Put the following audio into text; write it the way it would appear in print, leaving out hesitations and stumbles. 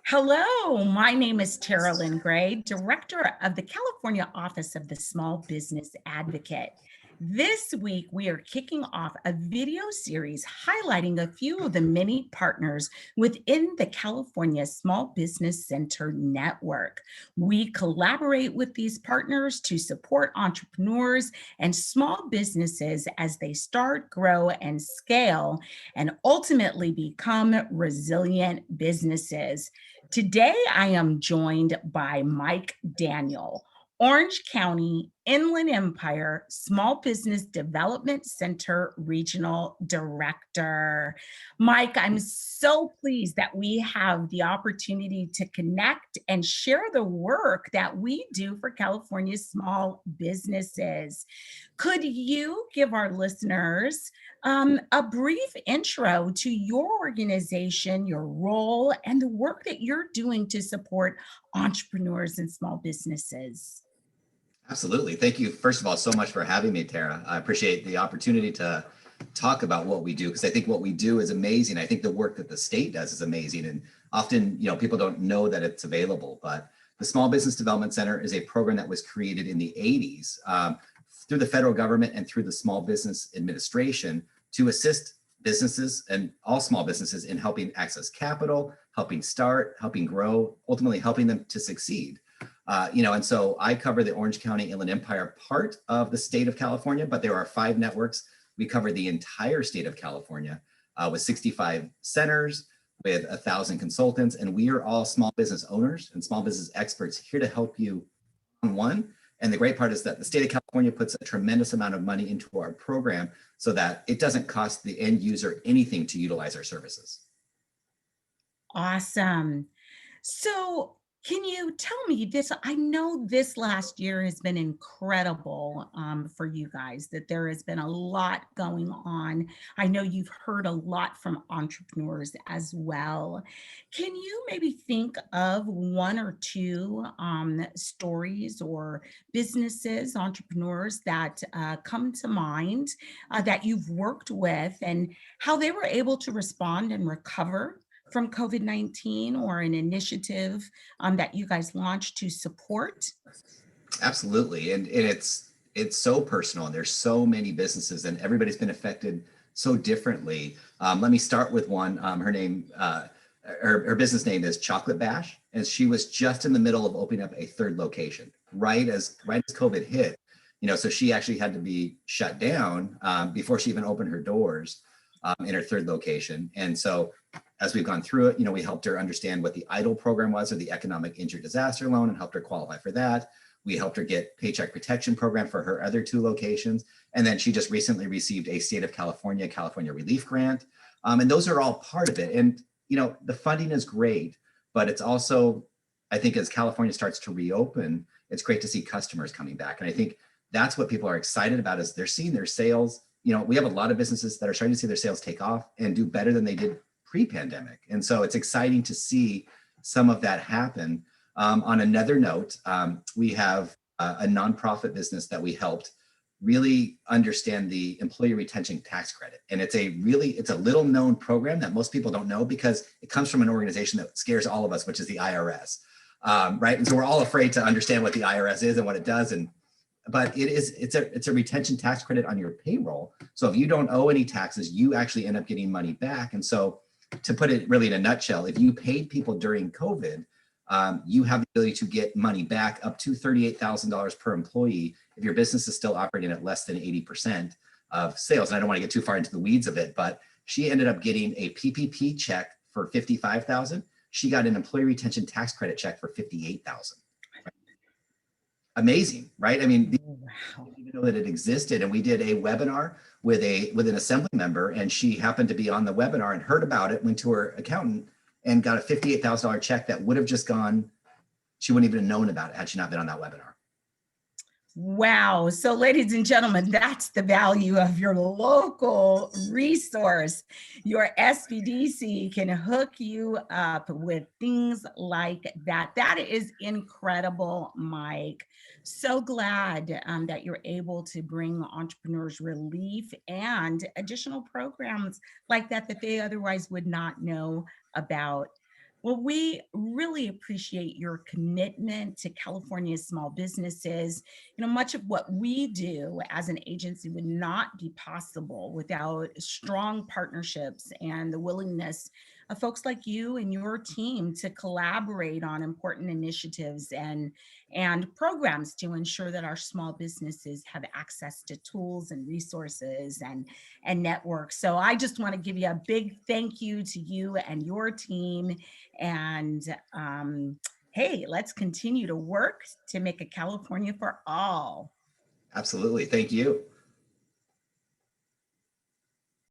Hello, my name is Tara Lynn Gray, Director of the California Office of the Small Business Advocate. This week, we are kicking off a video series highlighting a few of the many partners within the California Small Business Center network. We collaborate with these partners to support entrepreneurs and small businesses as they start, grow, and scale, and ultimately become resilient businesses. Today, I am joined by Mike Daniel, Orange County Inland Empire Small Business Development Center Regional Director. Mike, I'm so pleased that we have the opportunity to connect and share the work that we do for California's small businesses. Could you give our listeners a brief intro to your organization, your role, and the work that you're doing to support entrepreneurs and small businesses? Absolutely. Thank you, first of all, so much for having me, Tara. I appreciate the opportunity to talk about what we do, because I think what we do is amazing. I think the work that the state does is amazing. And often, people don't know that it's available. But the Small Business Development Center is a program that was created in the 80s through the federal government and through the Small Business Administration to assist businesses and all small businesses in helping access capital, helping start, helping grow, ultimately helping them to succeed. And so I cover the Orange County Inland Empire part of the state of California, but there are 5 networks. We cover the entire state of California with 65 centers, with 1,000 consultants, and we are all small business owners and small business experts here to help you on one. And the great part is that the state of California puts a tremendous amount of money into our program so that it doesn't cost the end user anything to utilize our services. Awesome. So, can you tell me this? I know this last year has been incredible for you guys, that there has been a lot going on. I know you've heard a lot from entrepreneurs as well. Can you maybe think of one or two stories or businesses, entrepreneurs that come to mind that you've worked with and how they were able to respond and recover from COVID-19, or an initiative that you guys launched to support? Absolutely. And it's so personal, and there's so many businesses and everybody's been affected so differently. Let me start with one. Her business name is Chocolate Bash, and she was just in the middle of opening up a 3rd location right as COVID hit. So she actually had to be shut down before she even opened her doors in her 3rd location. And so as we've gone through it, we helped her understand what the EIDL program was, or the Economic Injury Disaster Loan, and helped her qualify for that. We helped her get Paycheck Protection Program for her other 2 locations. And then she just recently received a State of California Relief Grant. And those are all part of it. And, the funding is great, but it's also, I think as California starts to reopen, it's great to see customers coming back. And I think that's what people are excited about, is they're seeing their sales. We have a lot of businesses that are starting to see their sales take off and do better than they did pre-pandemic. And so it's exciting to see some of that happen. On another note, we have a nonprofit business that we helped really understand the employee retention tax credit. And it's a little known program that most people don't know, because it comes from an organization that scares all of us, which is the IRS, right? And so we're all afraid to understand what the IRS is and what it does. But it's a retention tax credit on your payroll. So if you don't owe any taxes, you actually end up getting money back. And so, to put it really in a nutshell, if you paid people during COVID, you have the ability to get money back up to $38,000 per employee if your business is still operating at less than 80% of sales. And I don't want to get too far into the weeds of it, but she ended up getting a PPP check for $55,000. She got an employee retention tax credit check for $58,000. Amazing, right? I mean, I didn't even know that it existed. And we did a webinar with an assembly member, and she happened to be on the webinar and heard about it, went to her accountant and got a $58,000 check that would have just gone, she wouldn't even have known about it had she not been on that webinar. Wow. So, ladies and gentlemen, that's the value of your local resource. Your SBDC can hook you up with things like that. That is incredible, Mike. So glad that you're able to bring entrepreneurs relief and additional programs like that they otherwise would not know about. Well, we really appreciate your commitment to California's small businesses. Much of what we do as an agency would not be possible without strong partnerships and the willingness of folks like you and your team to collaborate on important initiatives and programs to ensure that our small businesses have access to tools and resources and networks. So I just want to give you a big thank you to you and your team. And hey, let's continue to work to make a California for all. Absolutely. Thank you.